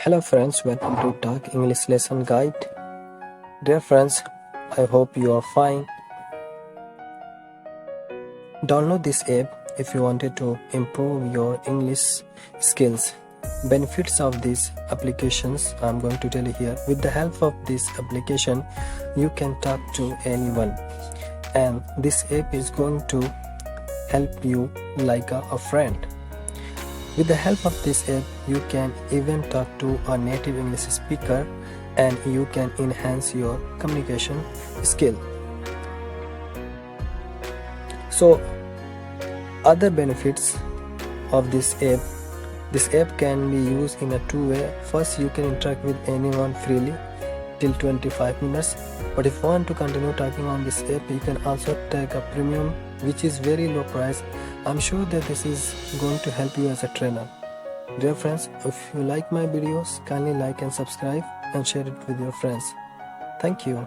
Hello friends, welcome to Talk English Lesson Guide. Dear friends, I hope you are fine. Download this app if you wanted to improve your English skills. Benefits of these applications I'm going to tell you here. With the help of this application, you can talk to anyone, and this app is going to help you like a friend. With the help of this app, you can even talk to a native English speaker and you can enhance your communication skill. So, other benefits of this app can be used in a two-way. First, you can interact with anyone freely till 25 minutes. But if you want to continue talking on this app, you can also take a premium which is very low price. I'm sure that this is going to help you as a trainer. Dear friends, if you like my videos, kindly like and subscribe and share it with your friends. Thank you.